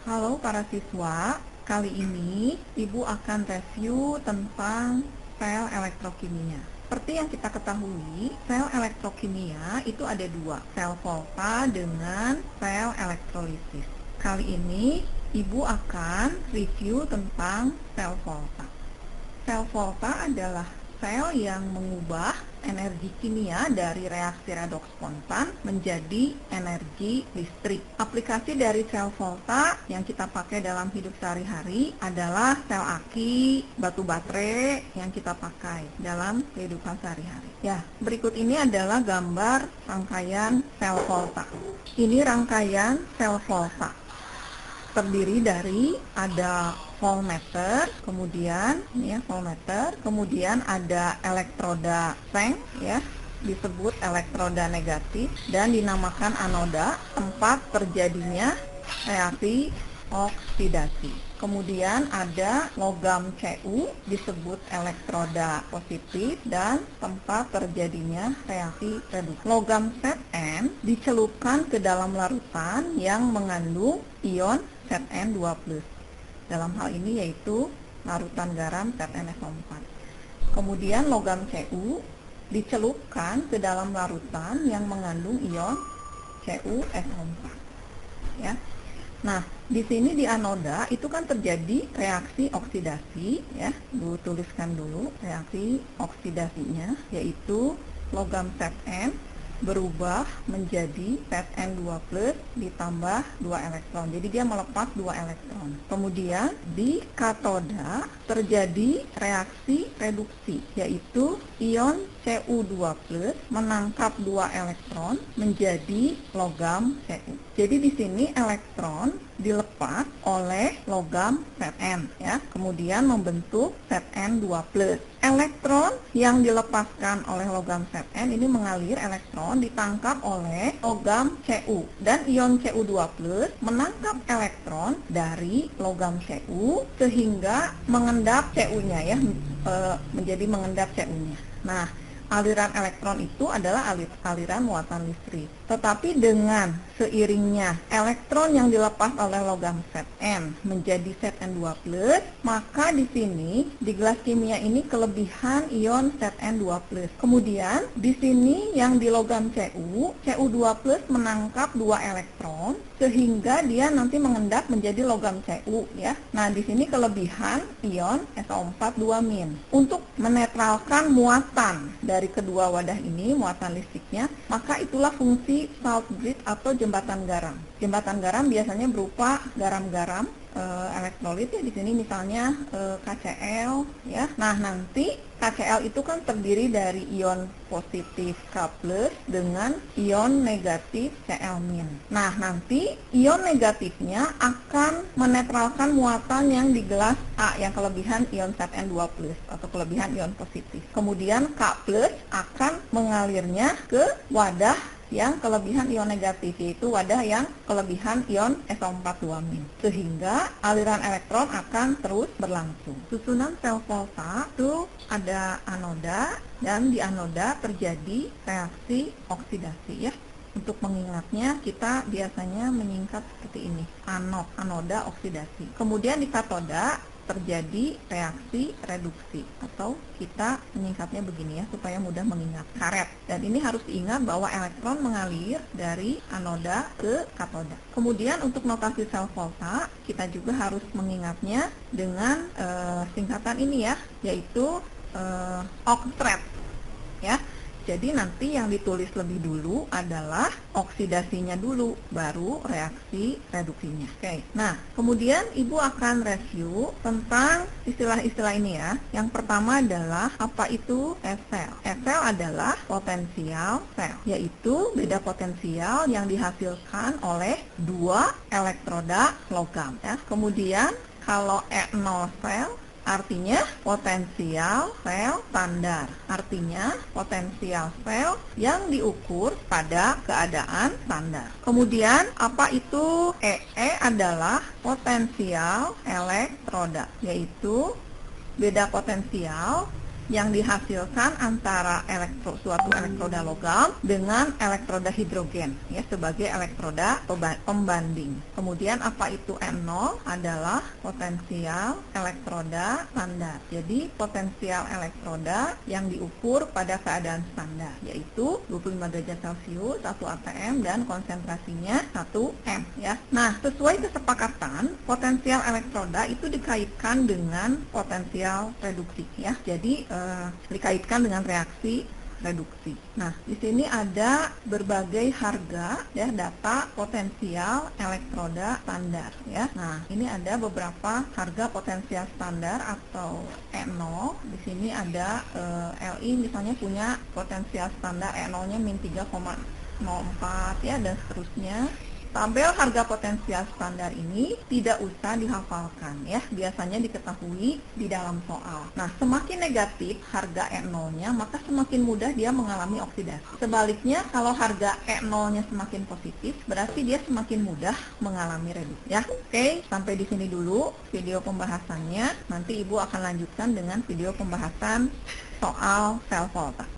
Halo para siswa, kali ini Ibu akan review tentang sel elektrokimia. Seperti yang kita ketahui, sel elektrokimia itu ada dua, sel Volta dengan sel elektrolisis. Kali ini Ibu akan review tentang sel Volta. Sel Volta adalah sel yang mengubah energi kimia dari reaksi redoks spontan menjadi energi listrik. Aplikasi dari sel Volta yang kita pakai dalam hidup sehari-hari adalah sel aki, batu baterai yang kita pakai dalam kehidupan sehari-hari. Ya, berikut ini adalah gambar rangkaian sel Volta. Ini rangkaian sel Volta. Terdiri dari ada voltmeter, kemudian voltmeter, kemudian ada elektroda seng ya, disebut elektroda negatif dan dinamakan anoda, tempat terjadinya reaksi oksidasi. Kemudian ada logam Cu, disebut elektroda positif dan tempat terjadinya reaksi reduksi. Logam Zn dicelupkan ke dalam larutan yang mengandung ion Zn2+. Dalam hal ini yaitu larutan garam ZnSO4. Kemudian logam Cu dicelupkan ke dalam larutan yang mengandung ion CuSO4. Ya. Nah, di sini di anoda itu kan terjadi reaksi oksidasi ya. Bu tuliskan dulu reaksi oksidasinya, yaitu logam Zn berubah menjadi Zn2+ ditambah 2 elektron. Jadi dia melepas 2 elektron. Kemudian di katoda terjadi reaksi reduksi, yaitu ion Cu2+ menangkap 2 elektron menjadi logam Cu. Jadi di sini elektron dilepas oleh logam Zn ya, kemudian membentuk Zn2+. Elektron yang dilepaskan oleh logam Zn ini mengalir, elektron ditangkap oleh logam Cu dan ion Cu2+ menangkap elektron dari logam Cu sehingga mengendap Cu-nya ya, menjadi mengendap Cu-nya. Nah, aliran elektron itu adalah aliran muatan listrik. Tetapi dengan seiringnya elektron yang dilepas oleh logam Zn menjadi Zn2+, maka di sini di gelas kimia ini kelebihan ion Zn2+. Kemudian di sini yang di logam Cu2+ menangkap 2 elektron sehingga dia nanti mengendap menjadi logam Cu ya. Nah, di sini kelebihan ion SO4 2-. Untuk menetralkan muatan dari kedua wadah ini, muatan listriknya, maka itulah fungsi salt bridge atau jembatan garam. Jembatan garam biasanya berupa garam-garam elektrolit ya, di sini misalnya KCl ya. Nah, nanti KCl itu kan terdiri dari ion positif K+ dengan ion negatif Cl-. Nah, nanti ion negatifnya akan menetralkan muatan yang di gelas A yang kelebihan ion Zn2+ atau kelebihan ion positif. Kemudian K+ akan mengalirnya ke wadah yang kelebihan ion negatif, yaitu wadah yang kelebihan ion SO4 2-. Sehingga aliran elektron akan terus berlangsung. Susunan sel Volta itu ada anoda dan di anoda terjadi reaksi oksidasi ya. Untuk mengingatnya kita biasanya menyingkat seperti ini, anoda oksidasi. Kemudian di katoda terjadi reaksi reduksi atau kita menyingkatnya begini ya supaya mudah mengingat, karet. Dan ini harus diingat bahwa elektron mengalir dari anoda ke katoda. Kemudian untuk notasi sel Volta kita juga harus mengingatnya dengan singkatan ini ya, yaitu oktret ya. Jadi nanti yang ditulis lebih dulu adalah oksidasinya dulu, baru reaksi reduksinya. Oke. Nah, kemudian Ibu akan review tentang istilah-istilah ini ya. Yang pertama adalah apa itu S-cell. S-cell adalah potensial sel, yaitu beda potensial yang dihasilkan oleh 2 elektroda logam ya. Kemudian kalau E0 sel artinya potensial sel standar, artinya potensial sel yang diukur pada keadaan standar. Kemudian apa itu EE adalah potensial elektroda, yaitu beda potensial yang dihasilkan antara suatu elektroda logam dengan elektroda hidrogen ya sebagai elektroda pembanding. Kemudian apa itu N0? Adalah potensial elektroda standar. Jadi potensial elektroda yang diukur pada keadaan standar yaitu 25 derajat Celcius, 1 atm dan konsentrasinya 1 m ya. Nah, sesuai kesepakatan potensial elektroda itu dikaitkan dengan potensial reduksi ya. Jadi dikaitkan dengan reaksi reduksi. Nah, di sini ada berbagai harga ya data potensial elektroda standar ya. Nah, ini ada beberapa harga potensial standar atau E0. Di sini ada Li misalnya punya potensial standar E0-nya min 3,04 ya dan seterusnya. Tabel harga potensial standar ini tidak usah dihafalkan ya, biasanya diketahui di dalam soal. Nah, semakin negatif harga E0-nya, maka semakin mudah dia mengalami oksidasi. Sebaliknya, kalau harga E0-nya semakin positif, berarti dia semakin mudah mengalami reduksi ya. Oke, sampai di sini dulu video pembahasannya. Nanti Ibu akan lanjutkan dengan video pembahasan soal sel volta.